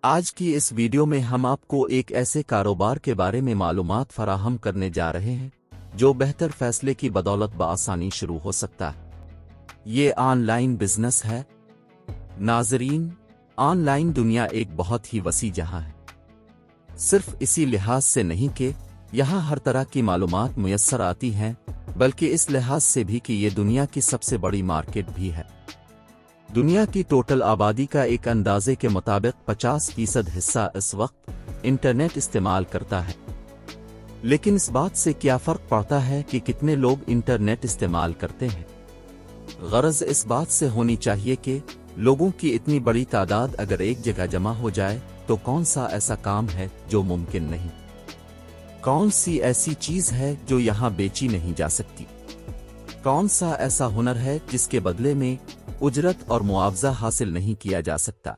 آج کی اس ویڈیو میں ہم آپ کو ایک ایسے کاروبار کے بارے میں معلومات فراہم کرنے جا رہے ہیں جو بہتر فیصلے کی بدولت بآسانی شروع ہو سکتا ہے۔ یہ آن لائن بزنس ہے۔ ناظرین، آن لائن دنیا ایک بہت ہی وسیع جہاں ہے۔ صرف اسی لحاظ سے نہیں کہ یہاں ہر طرح کی معلومات میسر آتی ہیں، بلکہ اس لحاظ سے بھی کہ یہ دنیا کی سب سے بڑی مارکیٹ بھی ہے۔ دنیا کی ٹوٹل آبادی کا ایک اندازے کے مطابق 50% حصہ اس وقت انٹرنیٹ استعمال کرتا ہے۔ لیکن اس بات سے کیا فرق پڑتا ہے کہ کتنے لوگ انٹرنیٹ استعمال کرتے ہیں؟ غرض اس بات سے ہونی چاہیے کہ لوگوں کی اتنی بڑی تعداد اگر ایک جگہ جمع ہو جائے تو کون سا ایسا کام ہے جو ممکن نہیں؟ کون سی ایسی چیز ہے جو یہاں بیچی نہیں جا سکتی؟ کون سا ایسا ہنر ہے جس کے بدلے میں اجرت اور معاوضہ حاصل نہیں کیا جا سکتا؟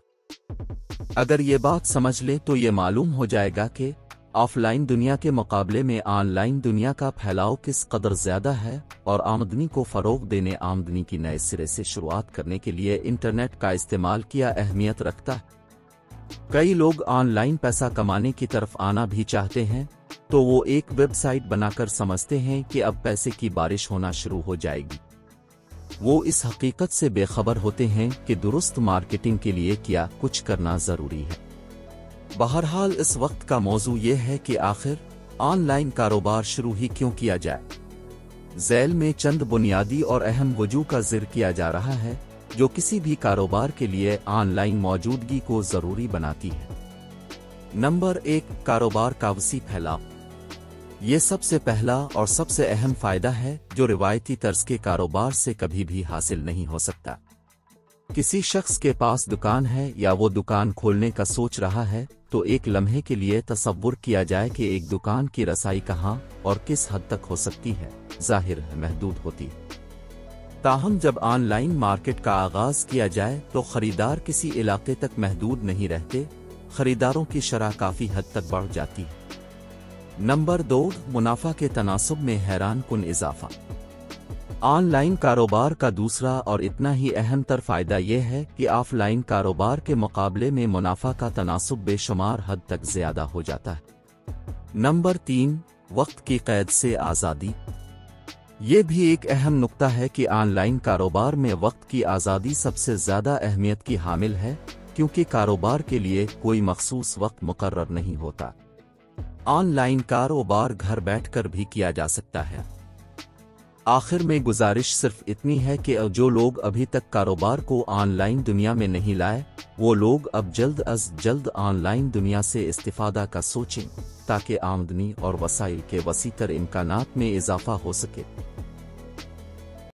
اگر یہ بات سمجھ لیں تو یہ معلوم ہو جائے گا کہ آف لائن دنیا کے مقابلے میں آن لائن دنیا کا پھیلاؤ کس قدر زیادہ ہے، اور آمدنی کو فروغ دینے، آمدنی کی نئے سرے سے شروعات کرنے کے لیے انٹرنیٹ کا استعمال کیا اہمیت رکھتا ہے۔ کئی لوگ آن لائن پیسہ کمانے کی طرف آنا بھی چاہتے ہیں تو وہ ایک ویب سائٹ بنا کر سمجھتے ہیں کہ اب پیسے کی بارش ہونا شروع ہو جائے گی۔ وہ اس حقیقت سے بے خبر ہوتے ہیں کہ درست مارکیٹنگ کے لیے کیا کچھ کرنا ضروری ہے۔ بہرحال اس وقت کا موضوع یہ ہے کہ آخر آن لائن کاروبار شروع ہی کیوں کیا جائے؟ ذیل میں چند بنیادی اور اہم وجوہ کا ذکر کیا جا رہا ہے جو کسی بھی کاروبار کے لیے آن لائن موجودگی کو ضروری بناتی ہے۔ نمبر 1، کاروبار کا وسیع پھیلاؤ۔ یہ سب سے پہلا اور سب سے اہم فائدہ ہے جو روایتی طرز کے کاروبار سے کبھی بھی حاصل نہیں ہو سکتا۔ کسی شخص کے پاس دکان ہے یا وہ دکان کھولنے کا سوچ رہا ہے تو ایک لمحے کے لیے تصور کیا جائے کہ ایک دکان کی رسائی کہاں اور کس حد تک ہو سکتی ہے، ظاہر ہے محدود ہوتی ہے۔ تاہم جب آن لائن مارکیٹ کا آغاز کیا جائے تو خریدار کسی علاقے تک محدود نہیں رہتے، خریداروں کی شرح کافی حد تک بڑھ جاتی ہے۔ نمبر 2، منافع کے تناسب میں حیران کن اضافہ۔ آن لائن کاروبار کا دوسرا اور اتنا ہی اہم تر فائدہ یہ ہے کہ آف لائن کاروبار کے مقابلے میں منافع کا تناسب بے شمار حد تک زیادہ ہو جاتا ہے۔ نمبر 3، وقت کی قید سے آزادی۔ یہ بھی ایک اہم نقطہ ہے کہ آن لائن کاروبار میں وقت کی آزادی سب سے زیادہ اہمیت کی حامل ہے، کیونکہ کاروبار کے لیے کوئی مخصوص وقت مقرر نہیں ہوتا۔ آن لائن کاروبار گھر بیٹھ کر بھی کیا جا سکتا ہے۔ آخر میں گزارش صرف اتنی ہے کہ جو لوگ ابھی تک کاروبار کو آن لائن دنیا میں نہیں لائے، وہ لوگ اب جلد از جلد آن لائن دنیا سے استفادہ کا سوچیں تاکہ آمدنی اور وسائل کے وسیع تر امکانات میں اضافہ ہو سکے۔